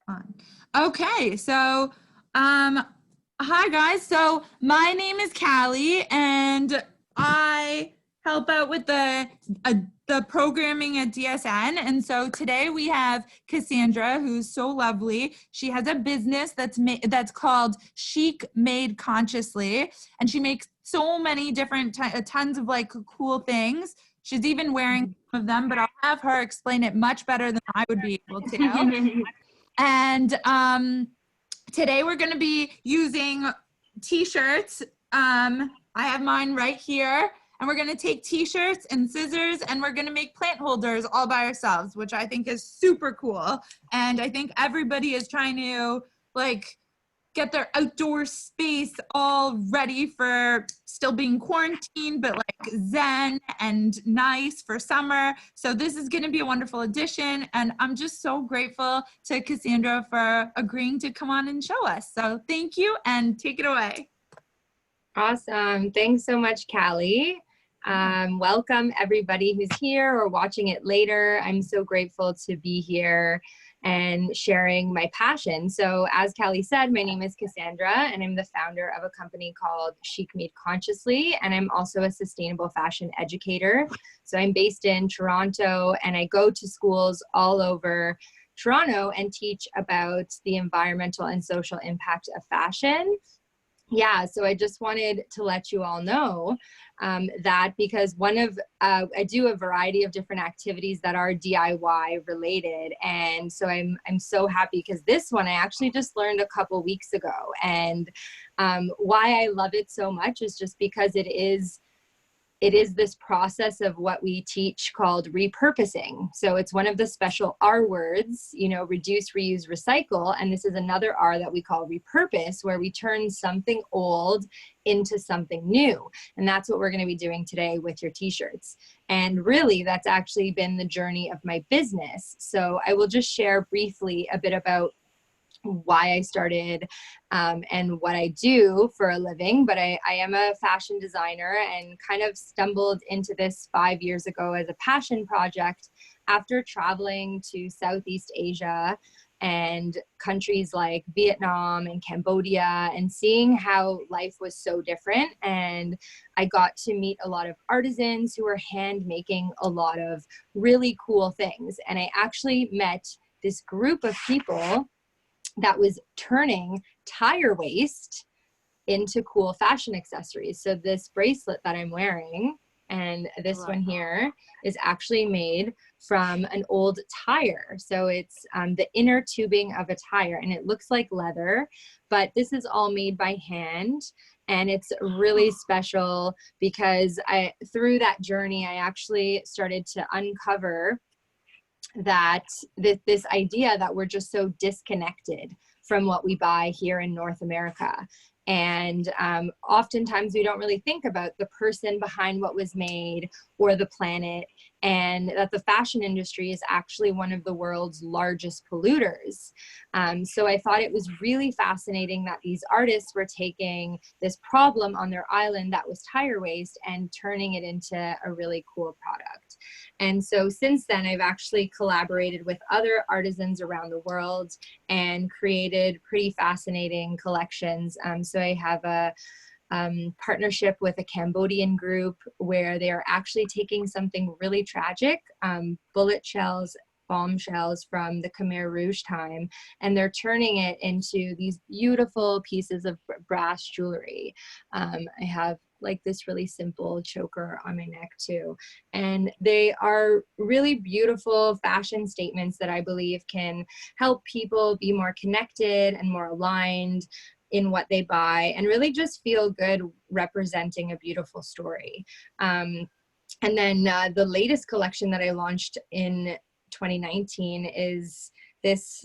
On. Okay, so um hi guys. So my name is Callie and I help out with the programming at DSN. And so today we have Cassandra, who's so lovely. She has a business that's called Chic Made Consciously, and she makes so many different tons of like cool things. She's even wearing some of them, but I'll have her explain it much better than I would be able to. And today we're going to be using t-shirts. I have mine right here. And we're going to take t-shirts and scissors and we're going to make plant holders all by ourselves, which I think is super cool. And I think everybody is trying to like get their outdoor space all ready for still being quarantined, but like zen and nice for summer. So this is going to be a wonderful addition. And I'm just so grateful to Cassandra for agreeing to come on and show us. So thank you and take it away. Awesome. Thanks so much, Callie. Welcome everybody who's here or watching it later. I'm so grateful to be here and sharing my passion. So as Callie said, my name is Cassandra and I'm the founder of a company called Chic Made Consciously, and I'm also a sustainable fashion educator. So I'm based in Toronto and I go to schools all over Toronto and teach about the environmental and social impact of fashion. Yeah, so I just wanted to let you all know that because I do a variety of different activities that are DIY related. And so I'm so happy because this one I actually just learned a couple weeks ago. And why I love it so much is just because it is this process of what we teach called repurposing. So it's one of the special R words, reduce, reuse, recycle. And this is another R that we call repurpose, where we turn something old into something new. And that's what we're going to be doing today with your t-shirts. And really, that's actually been the journey of my business. So I will just share briefly a bit about why I started and what I do for a living, but I am a fashion designer and kind of stumbled into this 5 years ago as a passion project after traveling to Southeast Asia and countries like Vietnam and Cambodia and seeing how life was so different. And I got to meet a lot of artisans who were hand making a lot of really cool things. And I actually met this group of people that was turning tire waste into cool fashion accessories. So this bracelet that I'm wearing and this one here is actually made from an old tire. So it's the inner tubing of a tire and it looks like leather, but this is all made by hand. And it's really special because through that journey, I actually started to uncover that this idea that we're just so disconnected from what we buy here in North America. And oftentimes we don't really think about the person behind what was made or the planet, and that the fashion industry is actually one of the world's largest polluters. So I thought it was really fascinating that these artists were taking this problem on their island that was tire waste and turning it into a really cool product. And so since then, I've actually collaborated with other artisans around the world and created pretty fascinating collections. So I have a partnership with a Cambodian group where they are actually taking something really tragic, bullet shells, bomb shells from the Khmer Rouge time, and they're turning it into these beautiful pieces of brass jewelry. I have like this really simple choker on my neck too. And they are really beautiful fashion statements that I believe can help people be more connected and more aligned in what they buy and really just feel good representing a beautiful story. And then the latest collection that I launched in 2019 is this,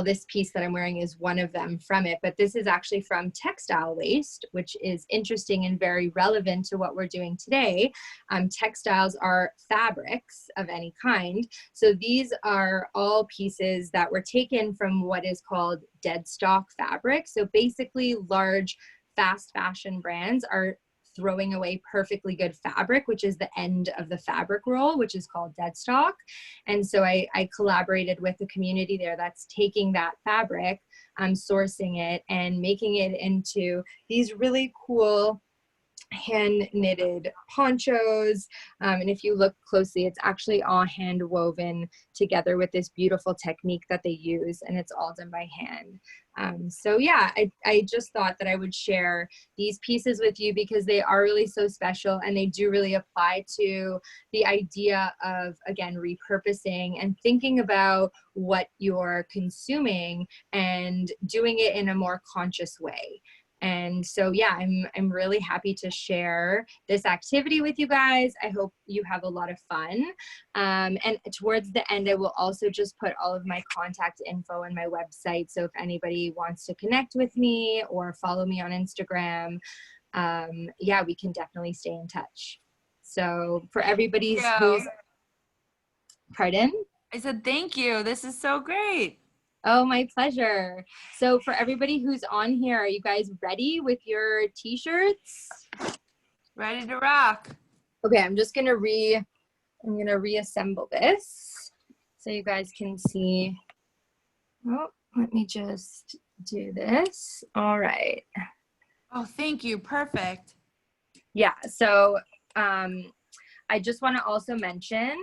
this piece that I'm wearing is one of them from it, but this is actually from textile waste, which is interesting and very relevant to what we're doing today. Textiles are fabrics of any kind. So these are all pieces that were taken from what is called dead stock fabric. So basically large fast fashion brands are throwing away perfectly good fabric, which is the end of the fabric roll, which is called dead stock. And so I collaborated with the community there that's taking that fabric, sourcing it and making it into these really cool hand knitted ponchos. And if you look closely, it's actually all hand woven together with this beautiful technique that they use, and it's all done by hand. So yeah, I just thought that I would share these pieces with you because they are really so special, and they do really apply to the idea of, again, repurposing and thinking about what you're consuming and doing it in a more conscious way. And so, yeah, I'm really happy to share this activity with you guys. I hope you have a lot of fun. And towards the end, I will also just put all of my contact info on my website. So if anybody wants to connect with me or follow me on Instagram, yeah, we can definitely stay in touch. So for everybody who's, pardon? I said, thank you. This is so great. Oh, my pleasure. So for everybody who's on here, are you guys ready with your t-shirts? Ready to rock. Okay, I'm gonna reassemble this so you guys can see. Oh, let me just do this. All right. Oh, thank you. Perfect. Yeah, so I just want to also mention,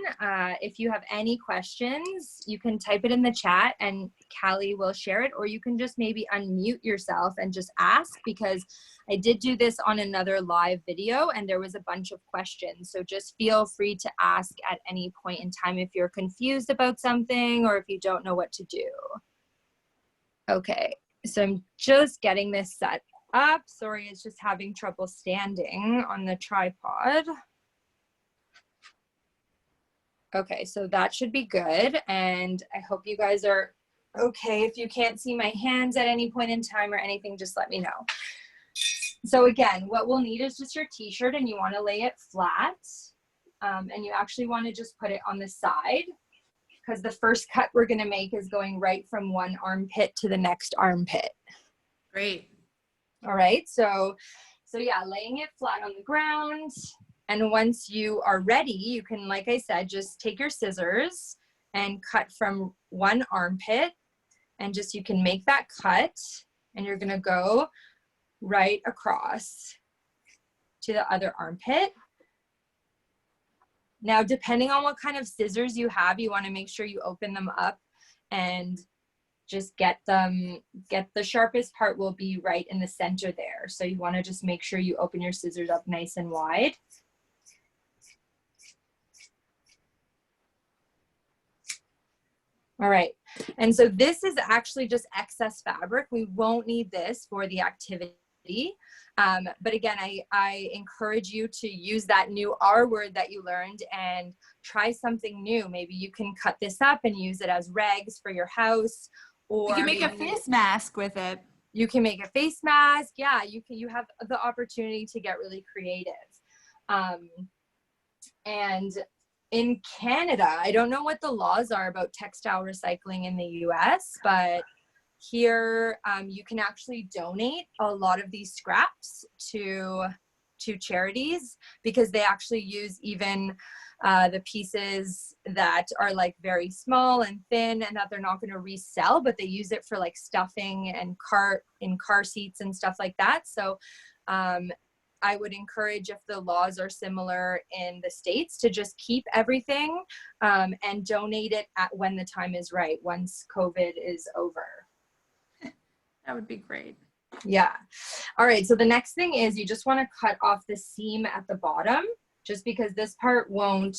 if you have any questions, you can type it in the chat and Callie will share it, or you can just maybe unmute yourself and just ask, because I did do this on another live video and there was a bunch of questions. So just feel free to ask at any point in time if you're confused about something or if you don't know what to do. Okay, so I'm just getting this set up. Sorry, it's just having trouble standing on the tripod. Okay, so that should be good. And I hope you guys are okay. If you can't see my hands at any point in time or anything, just let me know. So again, what we'll need is just your t-shirt, and you want to lay it flat. And you actually want to just put it on the side, because the first cut we're going to make is going right from one armpit to the next armpit. Great. All right, so yeah, laying it flat on the ground. And once you are ready, you can, like I said, just take your scissors and cut from one armpit, and just, you can make that cut, and you're gonna go right across to the other armpit. Now, depending on what kind of scissors you have, you wanna make sure you open them up and just get the sharpest part will be right in the center there. So you wanna just make sure you open your scissors up nice and wide. All right, and so this is actually just excess fabric. We won't need this for the activity. But again, I encourage you to use that new R word that you learned and try something new. Maybe you can cut this up and use it as rags for your house, or you can make a face mask with it. You can make a face mask. Yeah, you have the opportunity to get really creative. And in Canada, I don't know what the laws are about textile recycling in the US, but here you can actually donate a lot of these scraps to charities, because they actually use even the pieces that are like very small and thin and that they're not going to resell, but they use it for like stuffing and car seats and stuff like that. So I would encourage, if the laws are similar in the States, to just keep everything and donate it when the time is right, once COVID is over. That would be great. Yeah. All right. So the next thing is, you just want to cut off the seam at the bottom, just because this part won't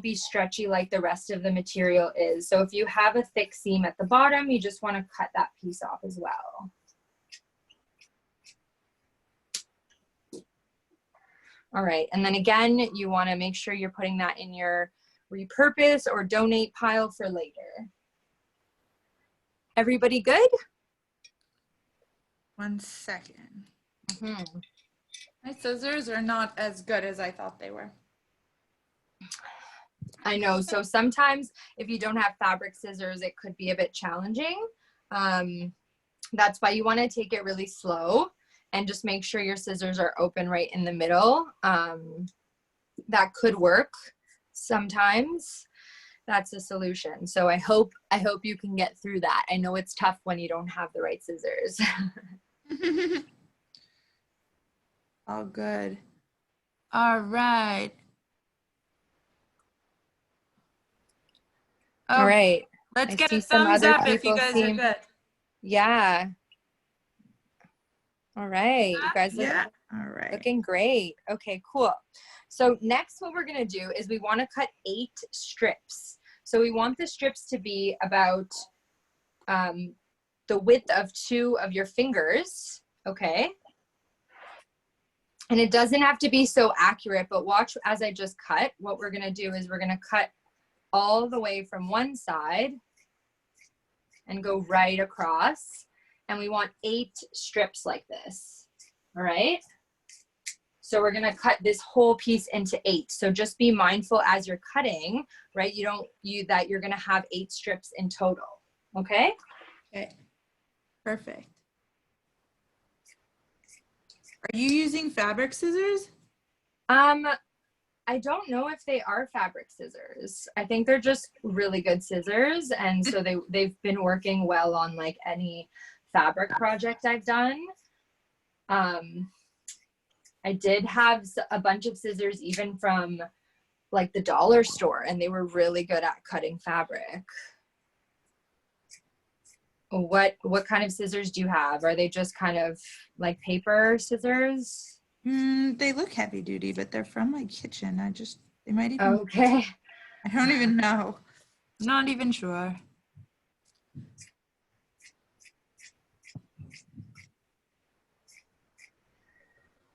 be stretchy like the rest of the material is. So if you have a thick seam at the bottom, you just want to cut that piece off as well. All right, and then again, you want to make sure you're putting that in your repurpose or donate pile for later. Everybody good? 1 second. Mm-hmm. My scissors are not as good as I thought they were. I know, so sometimes if you don't have fabric scissors, it could be a bit challenging. That's why you want to take it really slow and just make sure your scissors are open right in the middle. That could work sometimes. That's a solution. So I hope you can get through that. I know it's tough when you don't have the right scissors. All good. All right. Oh, all right. let's I get see a some thumbs other up if you people guys are good. Yeah. All right. You guys look Yeah. All right. looking great. Okay, cool. So next what we're going to do is we want to cut 8 strips. So we want the strips to be about the width of 2 of your fingers. Okay. And it doesn't have to be so accurate, but watch as I just cut. What we're going to do is we're going to cut all the way from one side and go right across. And we want 8 strips like this. All right. So we're going to cut this whole piece into 8. So just be mindful as you're cutting, right? That you're going to have 8 strips in total. Okay. Okay. Perfect. Are you using fabric scissors? I don't know if they are fabric scissors. I think they're just really good scissors. And so they've been working well on like any fabric project I've done. I did have a bunch of scissors even from like the dollar store, and they were really good at cutting fabric. What kind of scissors do you have? Are they just kind of like paper scissors? They look heavy duty, but they're from my kitchen. They might even. Okay. I don't even know. I'm not even sure.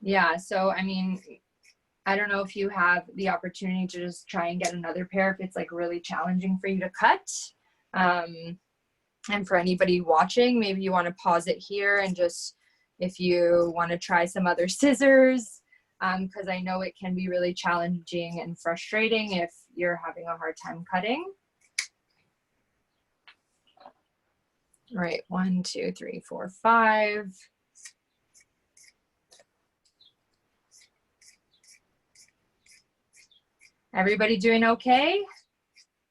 Yeah, so I mean, I don't know if you have the opportunity to just try and get another pair if it's like really challenging for you to cut. And for anybody watching, maybe you want to pause it here and just, if you want to try some other scissors, because I know it can be really challenging and frustrating if you're having a hard time cutting. All right, 1, 2, 3, 4, 5. Everybody doing okay?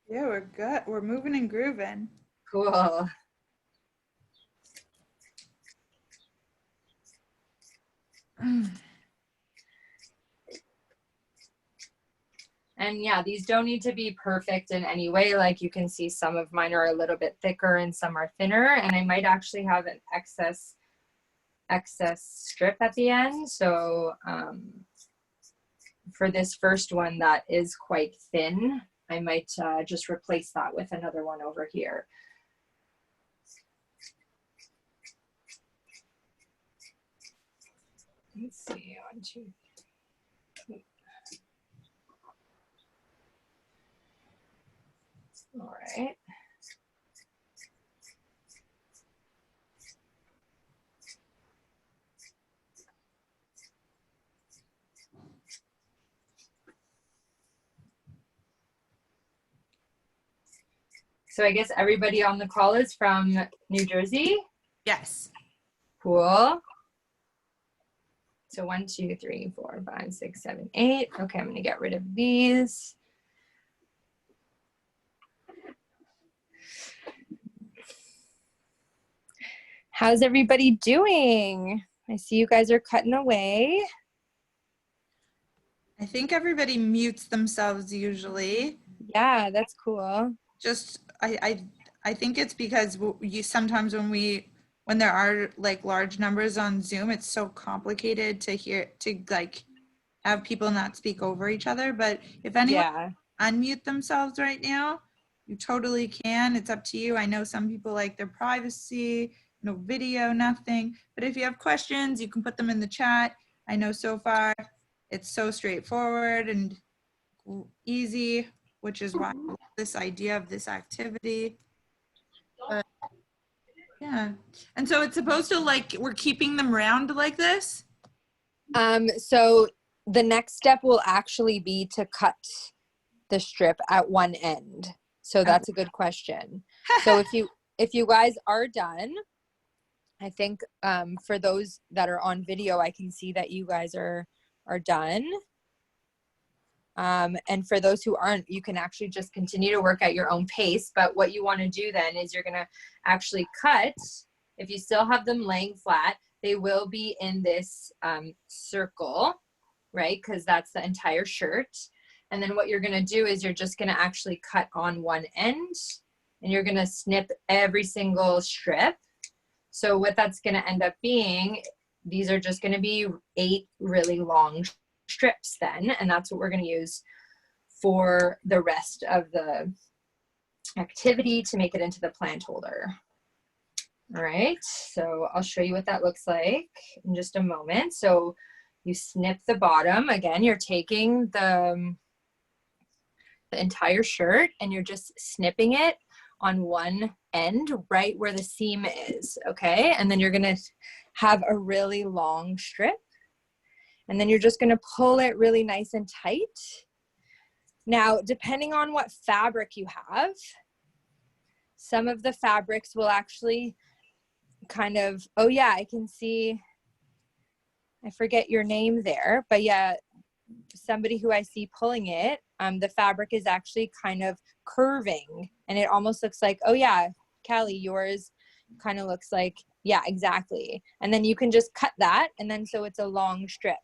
Yeah, we're good. We're moving and grooving. Cool. And yeah, these don't need to be perfect in any way. Like you can see some of mine are a little bit thicker and some are thinner, and I might actually have an excess strip at the end. So for this first one that is quite thin, I might just replace that with another one over here. Let's see, 1, 2, 3. All right. So I guess everybody on the call is from New Jersey? Yes. Cool. So 1, 2, 3, 4, 5, 6, 7, 8. Okay, I'm going to get rid of these. How's everybody doing? I see you guys are cutting away. I think everybody mutes themselves usually. Yeah, that's cool. Just I think it's because you sometimes when there are like large numbers on Zoom, it's so complicated to like have people not speak over each other. But if anyone unmute themselves right now, you totally can. It's up to you. I know some people like their privacy, no video, nothing. But if you have questions, you can put them in the chat. I know so far it's so straightforward and easy, which is why I love this idea of this activity. But yeah, and so it's supposed to like, we're keeping them round like this? So the next step will actually be to cut the strip at one end. So that's a good question. So if you guys are done, I think for those that are on video, I can see that you guys are done. And for those who aren't, you can actually just continue to work at your own pace. But what you want to do then is you're going to actually cut. If you still have them laying flat, they will be in this circle, right? Because that's the entire shirt. And then what you're going to do is you're just going to actually cut on one end, and you're going to snip every single strip. So what that's going to end up being, these are just going to be 8 really long strips then, and that's what we're going to use for the rest of the activity to make it into the plant holder. All right, so I'll show you what that looks like in just a moment. So you snip the bottom. Again, you're taking the entire shirt and you're just snipping it on one end right where the seam is, okay? And then you're gonna have a really long strip, and then you're just gonna pull it really nice and tight. Now, depending on what fabric you have, some of the fabrics will actually kind of, oh yeah, I can see, I forget your name there, but yeah, somebody who I see pulling it, the fabric is actually kind of curving, and it almost looks like, oh yeah, Callie, yours kind of looks like, yeah, exactly. And then you can just cut that, and then so it's a long strip.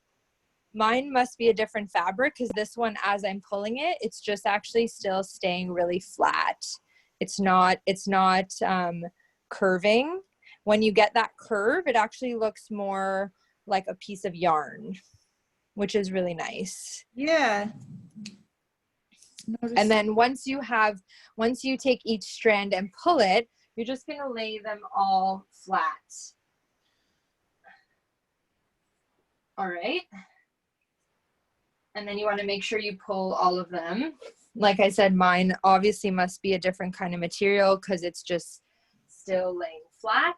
Mine must be a different fabric, because this one, as I'm pulling it, it's just actually still staying really flat. It's not curving. When you get that curve, it actually looks more like a piece of yarn, which is really nice. Yeah. And then once you take each strand and pull it, you're just going to lay them all flat. All right. And then you want to make sure you pull all of them. Like I said, mine obviously must be a different kind of material because it's just still laying flat.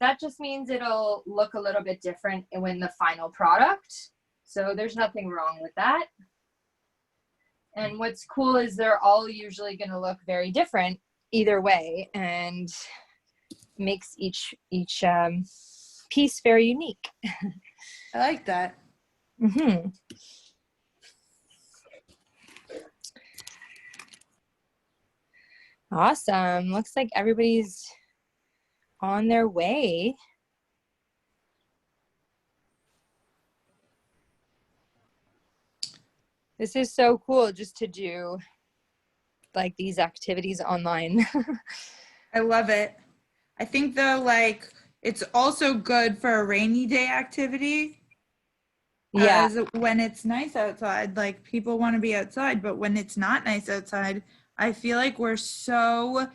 That just means it'll look a little bit different when the final product. So there's nothing wrong with that. And what's cool is they're all usually going to look very different either way, and makes each piece very unique. I like that. Mm-hmm. Awesome. Looks like everybody's on their way. This is so cool just to do like these activities online. I love it. I think though, like, it's also good for a rainy day activity. Yeah. As when it's nice outside, like people want to be outside, but when it's not nice outside, I feel like we're so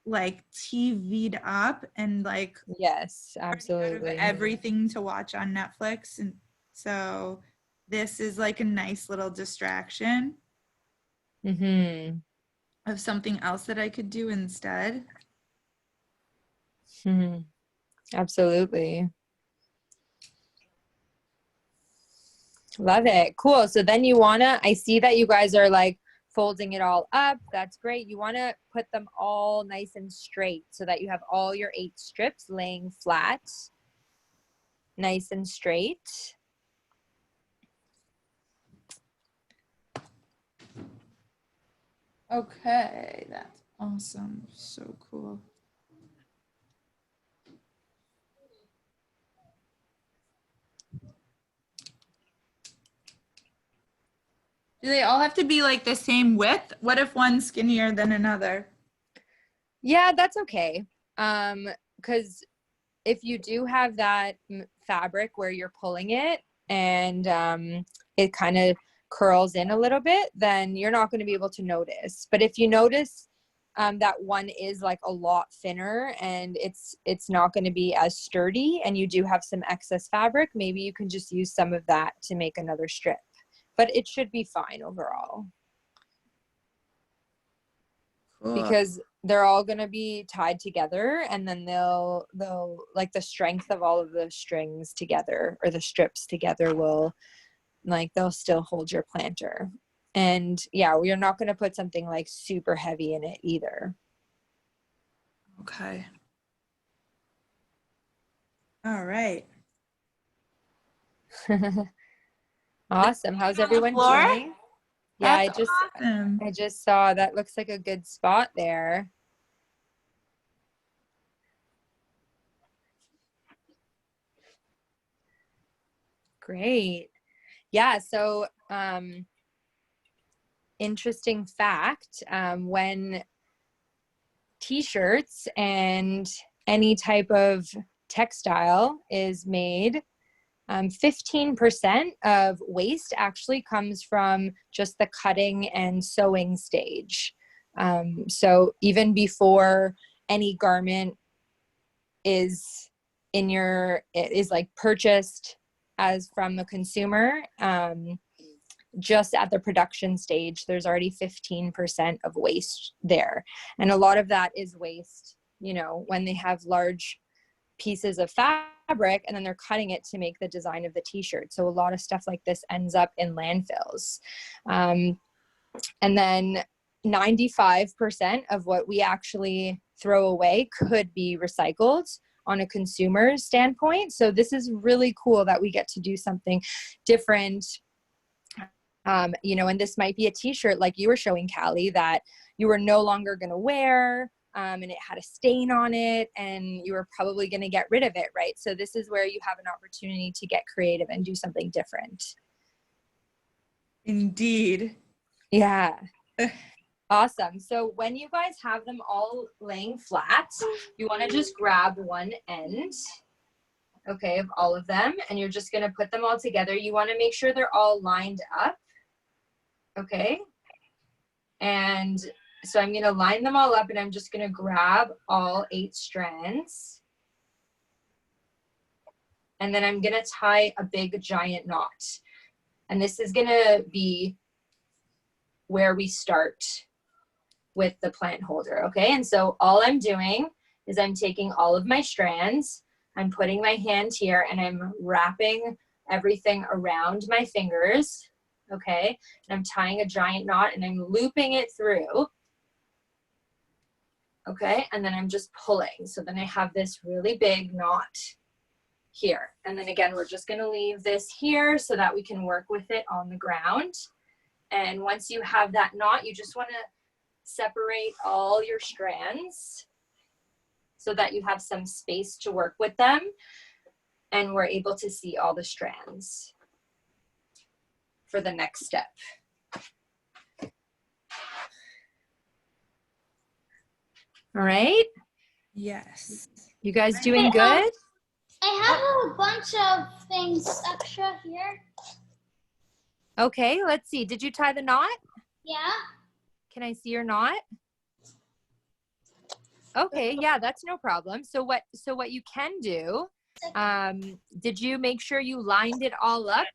like TV'd up and like Yes, out of absolutely. everything to watch on Netflix. And so this is like a nice little distraction Mm-hmm. of something else that I could do instead. Mm-hmm. Absolutely. Love it. Cool. So then I see that you guys are like folding it all up. That's great. You want to put them all nice and straight so that you have all your 8 strips laying flat, nice and straight. Okay, that's awesome. So cool. Do they all have to be like the same width? What if one's skinnier than another? Yeah, that's okay. Because if you do have that fabric where you're pulling it and it kind of curls in a little bit, then you're not going to be able to notice. But if you notice that one is like a lot thinner and it's not going to be as sturdy, and you do have some excess fabric, maybe you can just use some of that to make another strip. But it should be fine overall. Cool. Because they're all going to be tied together, and then they'll like the strength of all of the strings together or the strips together will like they'll still hold your planter. And yeah, we're not going to put something like super heavy in it either. Okay. All right. Awesome. How's everyone floor? doing? Yeah, That's awesome. I just saw that looks like a good spot there. Great. Yeah, so interesting fact, when t-shirts and any type of textile is made, 15% of waste actually comes from just the cutting and sewing stage. So even before any garment is like purchased as from the consumer, just at the production stage, there's already 15% of waste there. And a lot of that is waste, when they have large pieces of fabric and then they're cutting it to make the design of the t-shirt. So a lot of stuff like this ends up in landfills. And then 95% of what we actually throw away could be recycled on a consumer standpoint. So this is really cool that we get to do something different. And this might be a t-shirt like you were showing, Callie, that you were no longer going to wear, and it had a stain on it and you were probably going to get rid of it, right? So this is where you have an opportunity to get creative and do something different. Indeed. Yeah. Awesome. So when you guys have them all laying flat, you want to just grab one end, okay, of all of them, and you're just going to put them all together. You want to make sure they're all lined up. Okay. And so I'm going to line them all up and I'm just going to grab all 8 strands. And then I'm going to tie a big giant knot. And this is going to be where we start with the plant holder. Okay. And so all I'm doing is I'm taking all of my strands, I'm putting my hand here and I'm wrapping everything around my fingers. Okay. And I'm tying a giant knot and I'm looping it through. Okay. And then I'm just pulling. So then I have this really big knot here. And then again, we're just going to leave this here so that we can work with it on the ground. And once you have that knot, you just want to separate all your strands so that you have some space to work with them. And we're able to see all the strands for the next step. All right. Yes. You guys doing good? I have a bunch of things extra here. Okay, let's see. Did you tie the knot? Yeah. Can I see your knot? Okay, yeah, that's no problem. So what you can do, did you make sure you lined it all up?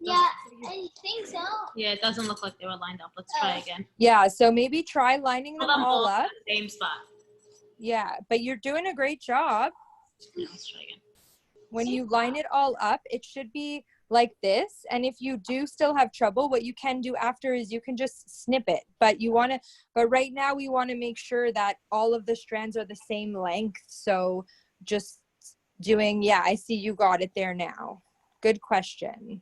Yeah, I think so. Yeah, it doesn't look like they were lined up. Let's try again. Yeah, so maybe try lining them all up. In the same spot. Yeah, but you're doing a great job. Yeah, let's try again. When you line it all up, it should be like this. And if you do still have trouble, what you can do after is you can just snip it. But right now we want to make sure that all of the strands are the same length. So just doing, yeah, I see you got it there now. Good question.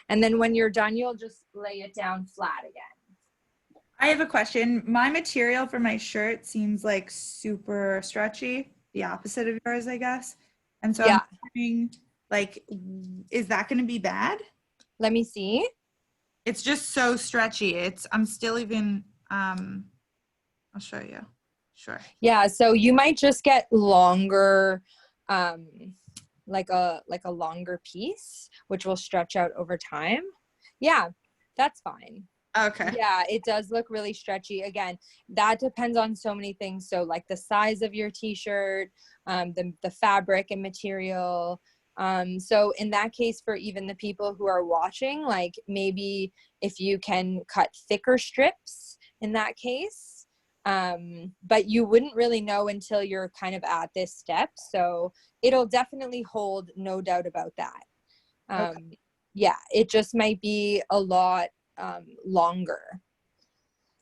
And then when you're done, you'll just lay it down flat again. I have a question. My material for my shirt seems like super stretchy, the opposite of yours, I guess. And so Yeah. I'm wondering, like, is that going to be bad? Let me see. It's just so stretchy. I'm still even, I'll show you. Sure. Yeah, so you might just get longer, like a longer piece, which will stretch out over time. Yeah, that's fine. Okay. Yeah, it does look really stretchy. Again, that depends on so many things. So like the size of your t-shirt, the fabric and material. So in that case, for even the people who are watching, like maybe if you can cut thicker strips in that case, but you wouldn't really know until you're kind of at this step. So it'll definitely hold, no doubt about that. Okay. Yeah, it just might be a lot longer.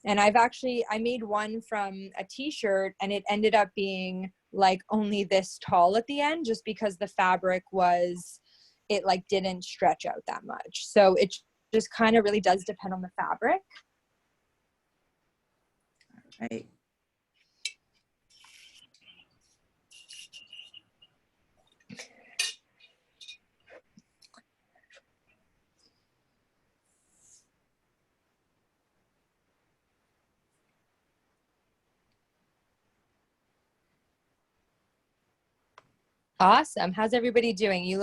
And I made one from a t-shirt and it ended up being like only this tall at the end, just because the fabric it like didn't stretch out that much. So it just kind of really does depend on the fabric. Right. Awesome. How's everybody doing? You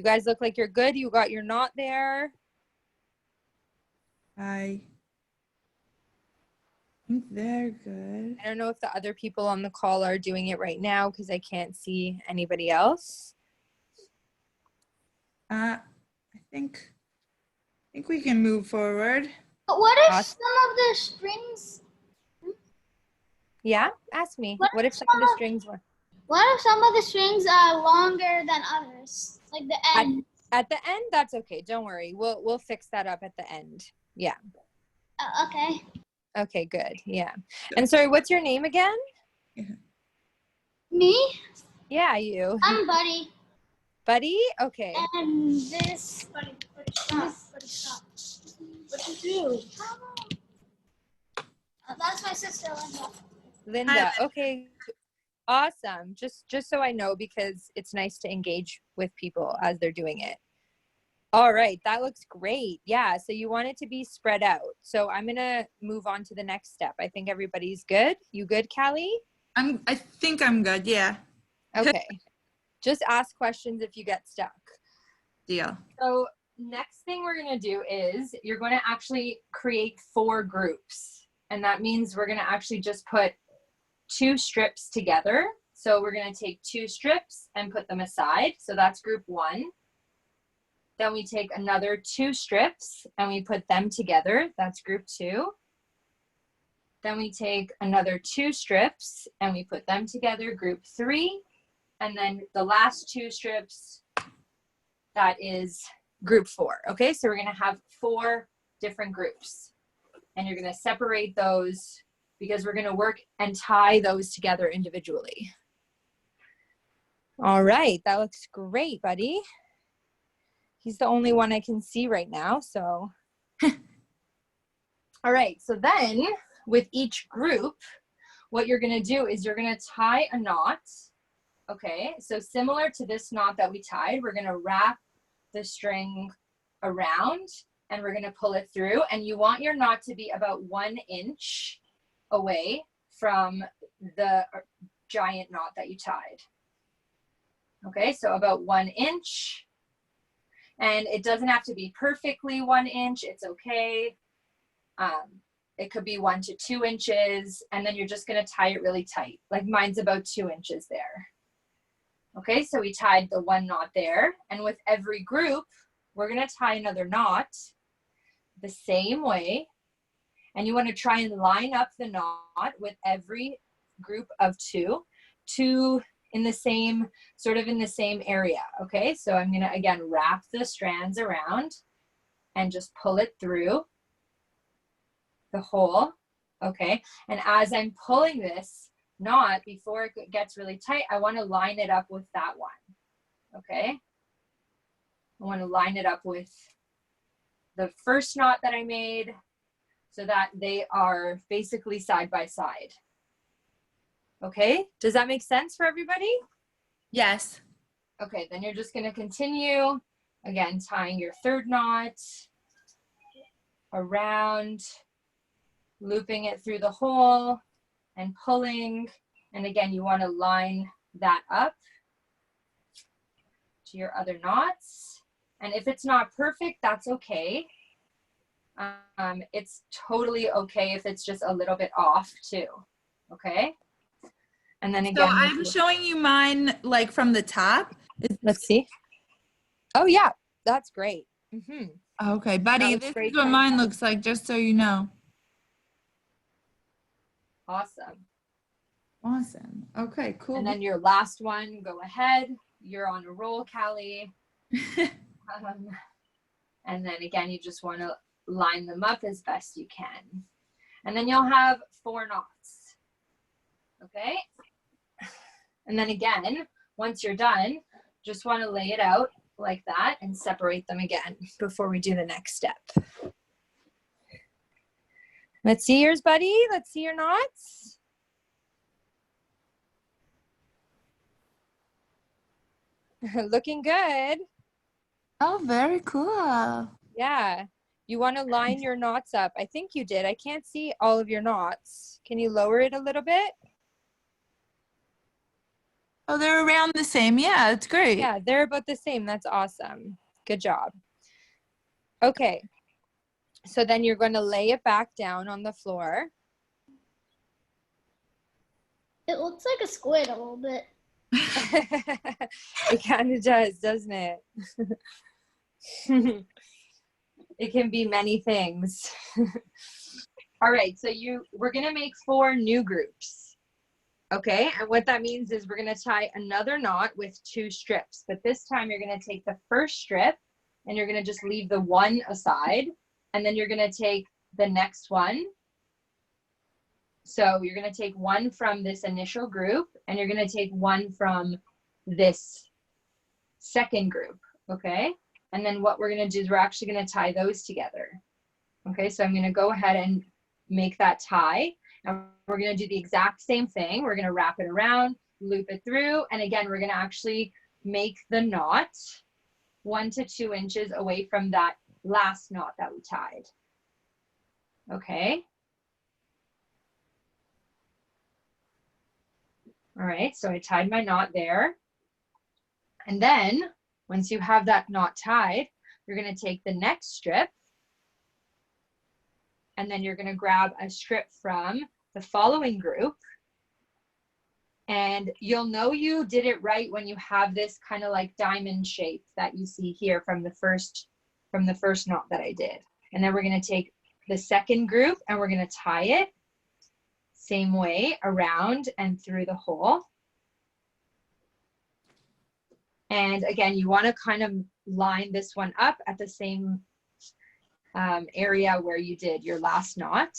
guys look like you're good. You got your knot there. I think they're good. I don't know if the other people on the call are doing it right now because I can't see anybody else. I think we can move forward. But what if Awesome. some of the strings? Yeah, ask me. What if some of the strings were? What if some of the strings are longer than others, like the end? At the end, that's okay. Don't worry. We'll fix that up at the end. Yeah. Okay. Okay, good. Yeah. And sorry, what's your name again? Me? Yeah, you. I'm Buddy. Buddy? Okay. And this. Buddy, stop. Buddy, stop. What'd you do? That's my sister, Linda. Linda. Okay. Awesome. Just so I know, because it's nice to engage with people as they're doing it. All right, that looks great. Yeah, so you want it to be spread out. So I'm gonna move on to the next step. I think everybody's good. You good, Callie? I think I'm good. Yeah. Okay. Just ask questions if you get stuck. Deal. So next thing we're gonna do is you're gonna actually create 4 groups. And that means we're gonna actually just put 2 strips together. So we're gonna take 2 strips and put them aside. So that's group 1. Then we take another 2 strips and we put them together. That's group 2. Then we take another 2 strips and we put them together, group 3. And then the last 2 strips, that is group 4. Okay, so we're gonna have 4 different groups. And you're gonna separate those because we're gonna work and tie those together individually. All right, that looks great, buddy. He's the only one I can see right now, so. All right, so then with each group, what you're gonna do is you're gonna tie a knot. Okay, so similar to this knot that we tied, we're gonna wrap the string around and we're gonna pull it through, and you want your knot to be about 1 inch away from the giant knot that you tied. Okay, so about 1 inch. And it doesn't have to be perfectly 1 inch, it's okay. It could be 1 to 2 inches, and then you're just gonna tie it really tight. Like mine's about 2 inches there. Okay, so we tied the 1 knot there, and with every group, we're gonna tie another knot the same way, and you wanna try and line up the knot with every group of 2 in the same, sort of in the same area, okay? So I'm gonna, again, wrap the strands around and just pull it through the hole, okay? And as I'm pulling this knot, before it gets really tight, I wanna line it up with that one, okay? I wanna line it up with the first knot that I made so that they are basically side by side. Okay, does that make sense for everybody? Yes. Okay, then you're just gonna continue, again, tying your 3rd knot around, looping it through the hole and pulling. And again, you wanna line that up to your other knots. And if it's not perfect, that's okay. It's totally okay if it's just a little bit off too, okay? And then again, So I'm showing you mine like from the top. let's see. Oh yeah, that's great. Okay, buddy, looks this great. is what mine looks like, just so you know. Awesome. Awesome. Okay, cool. And then your last one, go ahead. You're on a roll, Callie. And then again, you just want to line them up as best you can. And then you'll have 4 knots. Okay? And then again, once you're done, just want to lay it out like that and separate them again before we do the next step. Let's see yours, buddy. Let's see your knots. Looking good. Oh, very cool. Yeah. You want to line your knots up. I think you did. I can't see all of your knots. Can you lower it a little bit? Oh, they're around the same. Yeah, it's great. Yeah, they're about the same. That's awesome. Good job. Okay. So then you're going to lay it back down on the floor. It looks like a squid a little bit. It kind of does, doesn't it? It can be many things. All right, so we're gonna make 4 new groups. Okay, and what that means is we're gonna tie another knot with 2 strips, but this time you're gonna take the first strip and you're gonna just leave the one aside, and then you're gonna take the next one. So you're gonna take one from this initial group and you're gonna take one from this second group, okay? And then what we're gonna do is we're actually gonna tie those together. Okay, so I'm gonna go ahead and make that tie. And we're gonna do the exact same thing. We're gonna wrap it around, loop it through, and again, we're gonna actually make the knot 1 to 2 inches away from that last knot that we tied. Okay. All right, so I tied my knot there. And then once you have that knot tied, you're gonna take the next strip and then you're gonna grab a strip from the following group. And you'll know you did it right when you have this kind of like diamond shape that you see here from the first knot that I did. And then we're gonna take the second group and we're gonna tie it same way around and through the hole. And again, you want to kind of line this one up at the same area where you did your last knot.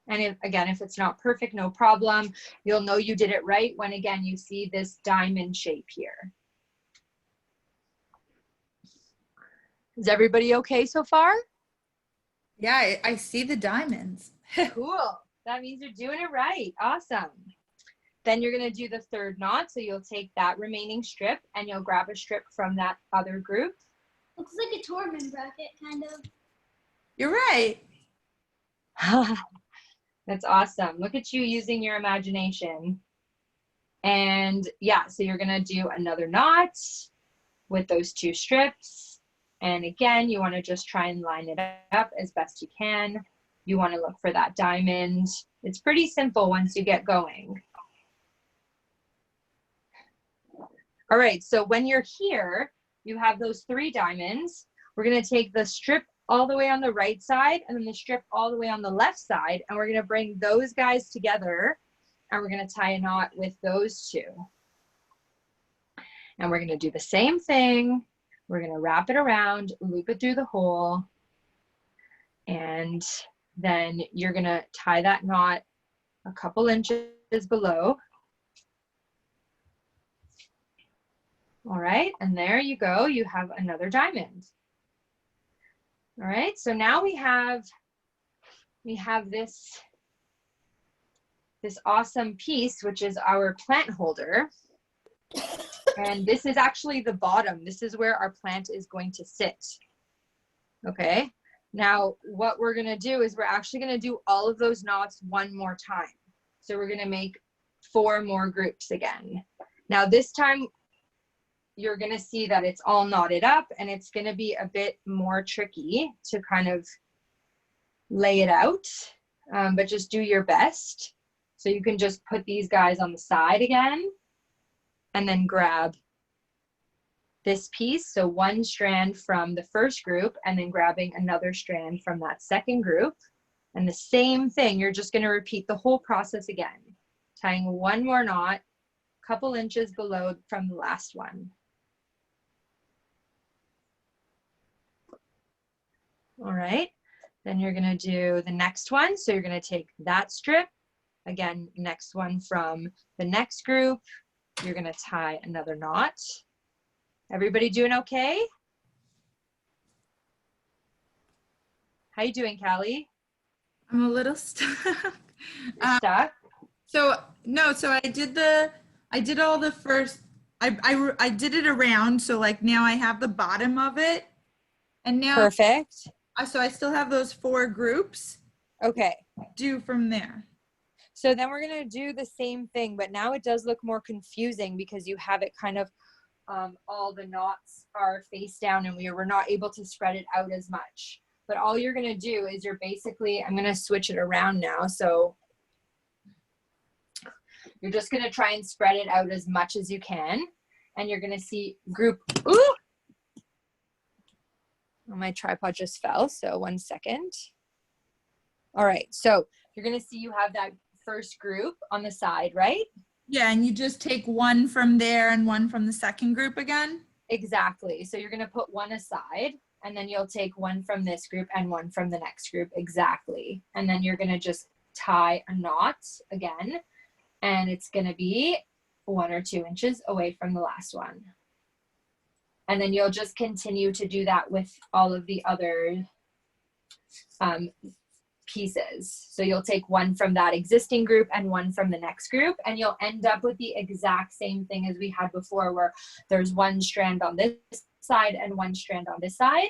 And if it's not perfect, no problem. You'll know you did it right when, again, you see this diamond shape here. Is everybody okay so far? Yeah, I see the diamonds. Cool. That means you're doing it right. Awesome. Then you're going to do the third knot. So you'll take that remaining strip and you'll grab a strip from that other group. Looks like a tournament bracket, kind of. You're right. That's awesome. Look at you using your imagination. And yeah, so you're going to do another knot with those 2 strips. And again, you want to just try and line it up as best you can. You want to look for that diamond. It's pretty simple once you get going. All right, so when you're here, you have those 3 diamonds. We're going to take the strip all the way on the right side and then the strip all the way on the left side, and we're going to bring those guys together and we're going to tie a knot with those 2. And we're going to do the same thing. We're going to wrap it around, loop it through the hole, and then you're going to tie that knot a couple inches below. All right, and there you go. You have another diamond. All right, so now we have this awesome piece, which is our plant holder. And this is actually the bottom. This is where our plant is going to sit. Okay, now what we're gonna do is we're actually gonna do all of those knots one more time. So we're gonna make 4 more groups again. Now this time, you're gonna see that it's all knotted up and it's gonna be a bit more tricky to kind of lay it out, but just do your best. So you can just put these guys on the side again and then grab this piece. So 1 strand from the first group and then grabbing another strand from that second group. And the same thing, you're just gonna repeat the whole process again, tying 1 more knot, a couple inches below from the last one. All right, then you're gonna do the next one. So you're gonna take that strip again, next one from the next group, you're gonna tie another knot. Everybody doing okay? How you doing, Callie? I'm a little stuck. You're stuck? So I did all the first, I did it around. So like now I have the bottom of it, and now, Perfect. so I still have those 4 groups Okay. due from there. So then we're going to do the same thing, but now it does look more confusing because you have it kind of, all the knots are face down and we're not able to spread it out as much. But all you're going to do is you're basically, I'm going to switch it around now. So you're just going to try and spread it out as much as you can. And you're going to see group, ooh! Oh, my tripod just fell, so 1 second. All right, so you're going to see you have that first group on the side, right? Yeah, and you just take one from there and one from the second group again? Exactly. So you're going to put one aside, and then you'll take one from this group and one from the next group. Exactly. And then you're going to just tie a knot again, and it's going to be 1 or 2 inches away from the last one. And then you'll just continue to do that with all of the other pieces. So you'll take one from that existing group and one from the next group, and you'll end up with the exact same thing as we had before, where there's 1 strand on this side and 1 strand on this side.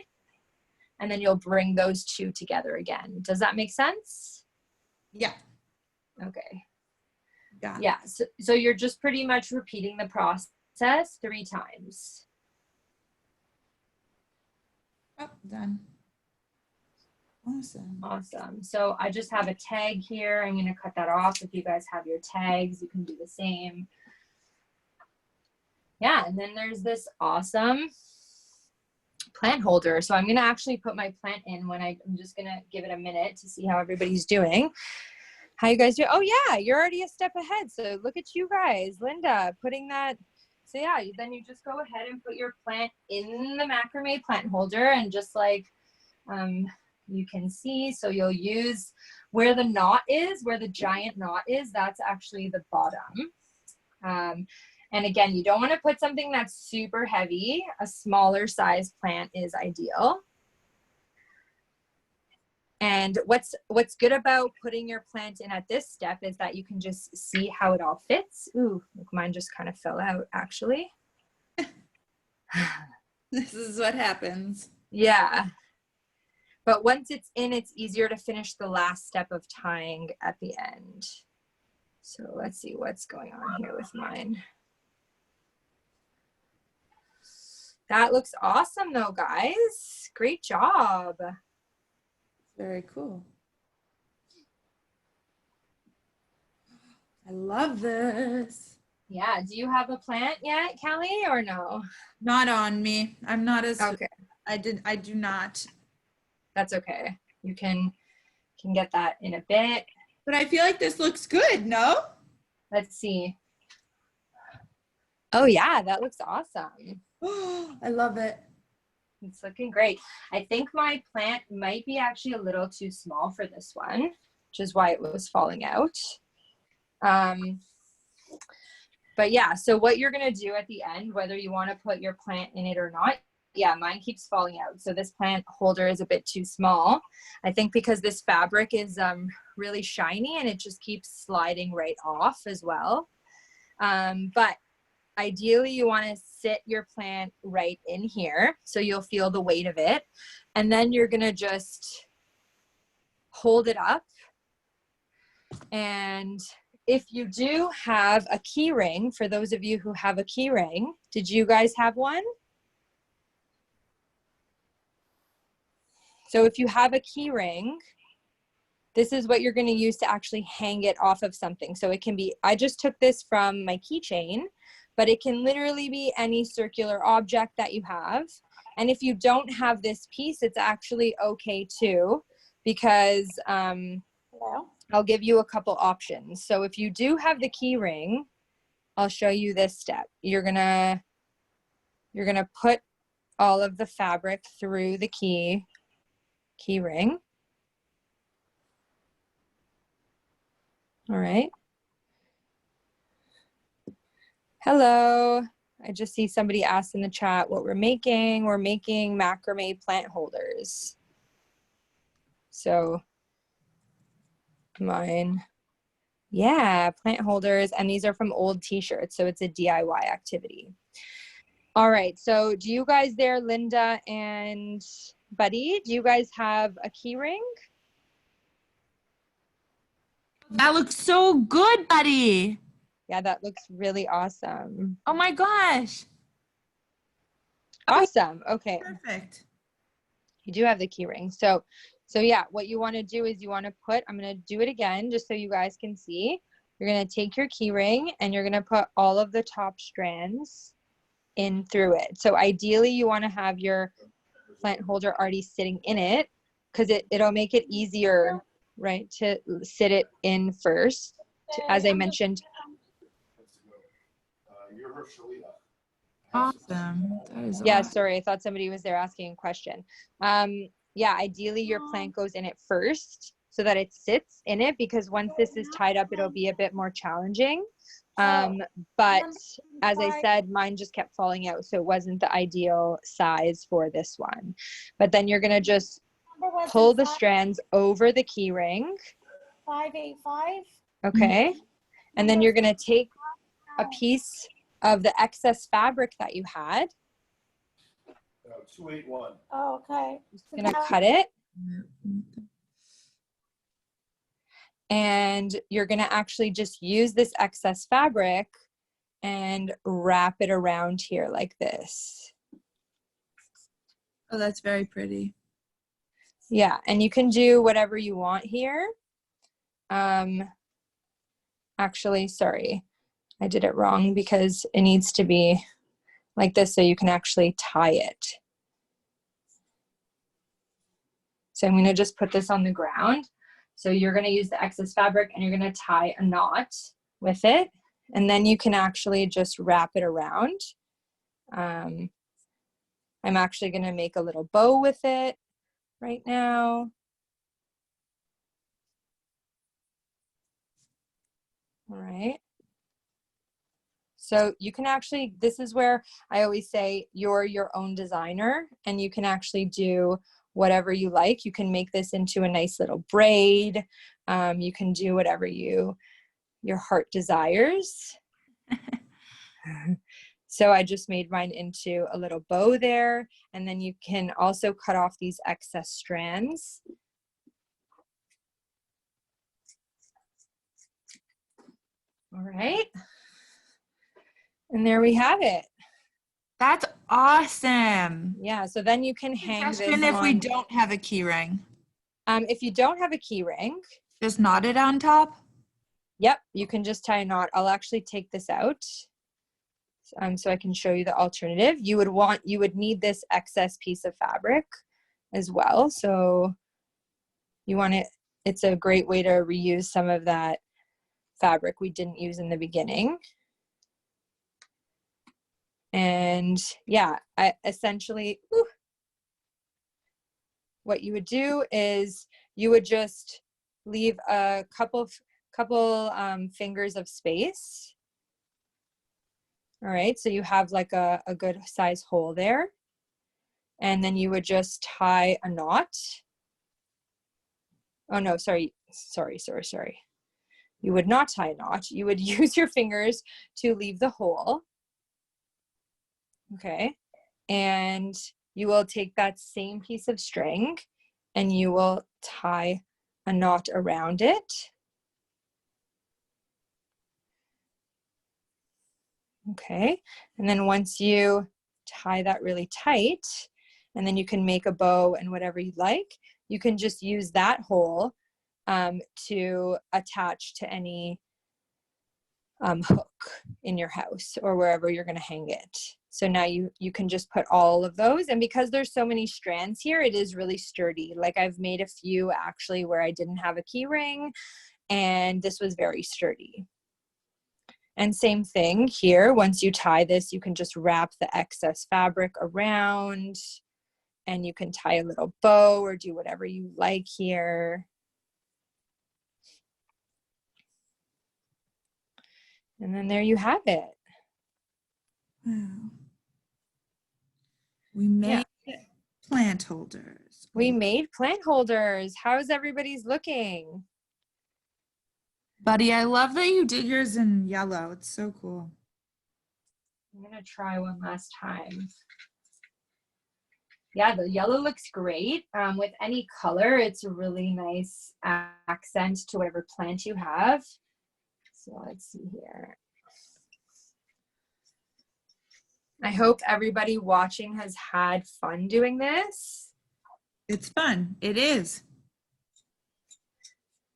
And then you'll bring those 2 together again. Does that make sense? Yeah. Okay. Got it. Yeah. So you're just pretty much repeating the process 3 times. Oh, done. Awesome. Awesome. So I just have a tag here. I'm going to cut that off. If you guys have your tags, you can do the same. Yeah, and then there's this awesome plant holder. So I'm going to actually put my plant in when I'm just going to give it a minute to see how everybody's doing. How you guys do? Oh yeah, you're already a step ahead. So look at you guys, Linda, putting that. So yeah, then you just go ahead and put your plant in the macrame plant holder, and just like you can see, so you'll use where the knot is, where the giant knot is, that's actually the bottom. And again, you don't want to put something that's super heavy. A smaller size plant is ideal. And what's good about putting your plant in at this step is that you can just see how it all fits. Ooh, look, mine just kind of fell out actually. This is what happens. Yeah. But once it's in, it's easier to finish the last step of tying at the end. So let's see what's going on here with mine. That looks awesome though, guys. Great job. Very cool. I love this. Yeah. Do you have a plant yet, Callie, or no? Not on me. I'm not as Okay. I do not. That's okay. You can get that in a bit. But I feel like this looks good, no? Let's see. Oh yeah, that looks awesome. I love it. It's looking great. I think my plant might be actually a little too small for this one, which is why it was falling out. But yeah, so what you're going to do at the end, whether you want to put your plant in it or not, yeah, mine keeps falling out. So this plant holder is a bit too small. I think because this fabric is really shiny and it just keeps sliding right off as well. But ideally you want to sit your plant right in here so you'll feel the weight of it. And then you're going to just hold it up. And if you do have a key ring, for those of you who have a key ring, did you guys have one? So if you have a key ring, this is what you're going to use to actually hang it off of something. So it can be, I just took this from my keychain, but it can literally be any circular object that you have. And if you don't have this piece, it's actually okay too, because I'll give you a couple options. So if you do have the key ring, I'll show you this step. You're gonna put all of the fabric through the key ring. All right. Hello. I just see somebody asked in the chat what we're making. We're making macrame plant holders. So mine, yeah, plant holders. And these are from old t-shirts. So it's a DIY activity. All right. So do you guys there, Linda and Buddy, do you guys have a key ring? That looks so good, buddy. Yeah, that looks really awesome. Oh my gosh. Awesome. Okay. Perfect. You do have the key ring. So yeah, what you want to do is you want to put, I'm going to do it again just so you guys can see. You're going to take your key ring and you're going to put all of the top strands in through it. So ideally you want to have your plant holder already sitting in it because it'll make it easier, right, to sit it in first, as I mentioned. Awesome. That is Yeah, awesome. sorry, I thought somebody was there asking a question. Yeah, ideally your plant goes in it first so that it sits in it, because once this is tied up, it'll be a bit more challenging. But as I said, mine just kept falling out, so it wasn't the ideal size for this one. But then you're gonna just pull the strands over the key ring. 585. Okay. And then you're gonna take a piece of the excess fabric that you had. 281. Oh, okay. Just gonna cut it. And you're gonna actually just use this excess fabric and wrap it around here like this. Oh, that's very pretty. Yeah, and you can do whatever you want here. Actually, sorry, I did it wrong because it needs to be like this so you can actually tie it. So I'm gonna just put this on the ground. So you're gonna use the excess fabric and you're gonna tie a knot with it. And then you can actually just wrap it around. I'm actually gonna make a little bow with it right now. All right. So you can actually, this is where I always say you're your own designer and you can actually do whatever you like. You can make this into a nice little braid. You can do whatever your heart desires. So I just made mine into a little bow there. And then you can also cut off these excess strands. All right. And there we have it. That's awesome. Yeah, so then you can hang this Suggestion if we on. don't have a key ring. If you don't have a key ring, Just knot it on top. yep, you can just tie a knot. I'll actually take this out so I can show you the alternative. You would need this excess piece of fabric as well. So you want it, it's a great way to reuse some of that fabric we didn't use in the beginning. And yeah, I essentially, what you would do is you would just leave a couple fingers of space. All right, so you have like a good size hole there. And then you would just tie a knot. Oh no, sorry. You would not tie a knot. You would use your fingers to leave the hole. Okay, and you will take that same piece of string and you will tie a knot around it. Okay, and then once you tie that really tight, and then you can make a bow and whatever you like, you can just use that hole to attach to any hook in your house or wherever you're going to hang it. So now you can just put all of those, and because there's so many strands here, it is really sturdy. Like I've made a few actually where I didn't have a key ring and this was very sturdy. And same thing here, once you tie this, you can just wrap the excess fabric around and you can tie a little bow or do whatever you like here. And then there you have it. Wow. We made plant holders. We made plant holders. How's everybody's looking? Buddy, I love that you did yours in yellow. It's so cool. I'm gonna try one last time. Yeah, the yellow looks great. With any color, it's a really nice accent to whatever plant you have. So let's see here. I hope everybody watching has had fun doing this. It's fun. It is.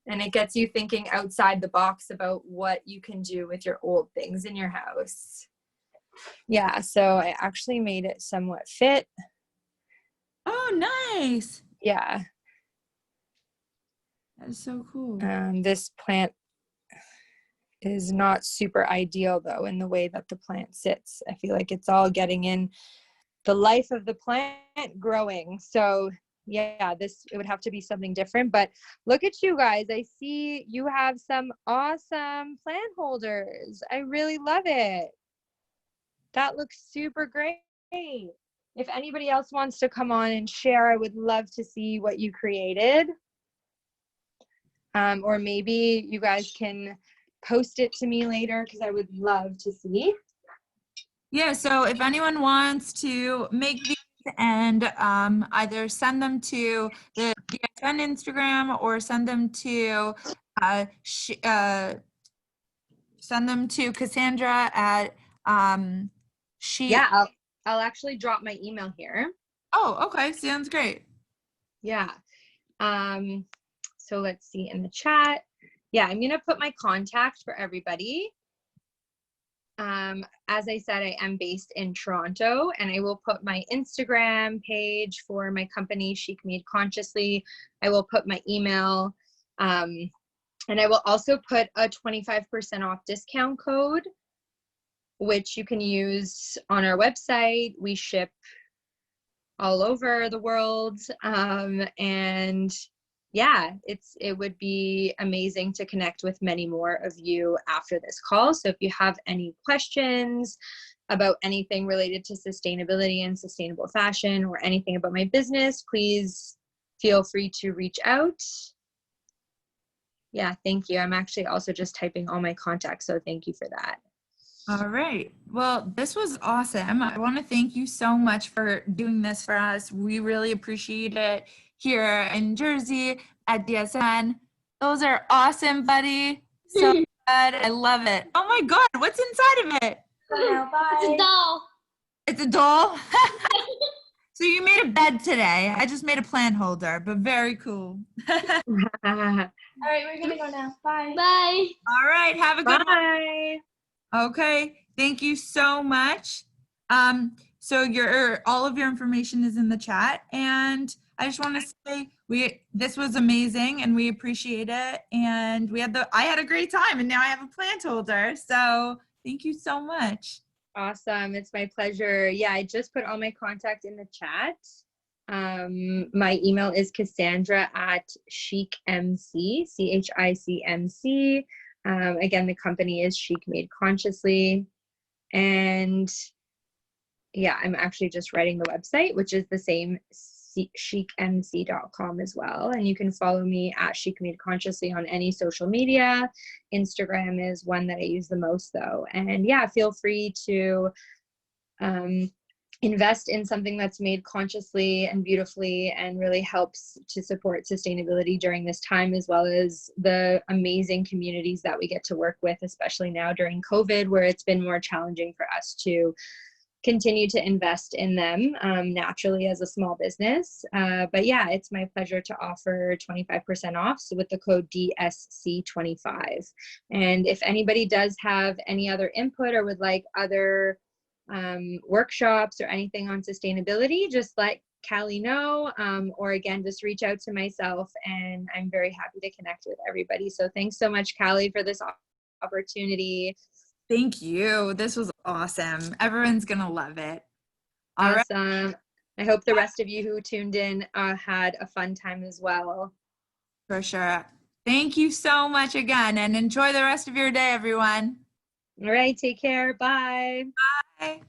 And it gets you thinking outside the box about what you can do with your old things in your house. Yeah, so I actually made it somewhat fit. Oh, nice. Yeah. That is so cool. This plant is not super ideal though in the way that the plant sits. I feel like it's all getting in the life of the plant growing. So yeah, it would have to be something different, but look at you guys. I see you have some awesome plant holders. I really love it. That looks super great. If anybody else wants to come on and share, I would love to see what you created. Or maybe you guys can post it to me later because I would love to see. Yeah, so if anyone wants to make these and either send them to the DSN Instagram or send them to Cassandra at Yeah, I'll actually drop my email here. Oh, okay, sounds great. Yeah. So let's see in the chat. Yeah, I'm gonna put my contact for everybody. As I said, I am based in Toronto, and I will put my Instagram page for my company, Chic Made Consciously. I will put my email, and I will also put a 25% off discount code, which you can use on our website. We ship all over the world, and yeah, it would be amazing to connect with many more of you after this call. So if you have any questions about anything related to sustainability and sustainable fashion or anything about my business, please feel free to reach out. Yeah, thank you. I'm actually also just typing all my contacts, so thank you for that. All right. Well, this was awesome. I want to thank you so much for doing this for us. We really appreciate it here in Jersey at DSN. Those are awesome, buddy. So good. I love it. Oh my God, what's inside of it? It's a doll. It's a doll? So you made a bed today. I just made a plant holder, but very cool. All right, we're gonna go now. Bye. Bye. All right, have a good one. Bye. Okay, thank you so much. So all of your information is in the chat, and I just want to say this was amazing, and we appreciate it. And I had a great time, and now I have a plant holder. So thank you so much. Awesome, it's my pleasure. Yeah, I just put all my contact in the chat. My email is Cassandra at ChicMC, CHICMC. Again, the company is Chic Made Consciously. And yeah, I'm actually just writing the website, which is the same, chicmc.com as well. And you can follow me at Chic Made Consciously on any social media. Instagram is one that I use the most though. And yeah, feel free to invest in something that's made consciously and beautifully and really helps to support sustainability during this time, as well as the amazing communities that we get to work with, especially now during COVID, where it's been more challenging for us to continue to invest in them naturally as a small business. But yeah, it's my pleasure to offer 25% off, so with the code DSC25. And if anybody does have any other input or would like other workshops or anything on sustainability, just let Callie know, or again, just reach out to myself, and I'm very happy to connect with everybody. So thanks so much, Callie, for this opportunity. Thank you. This was awesome. Everyone's going to love it. All right. Awesome. I hope the rest of you who tuned in had a fun time as well. For sure. Thank you so much again, and enjoy the rest of your day, everyone. All right, take care. Bye. Bye.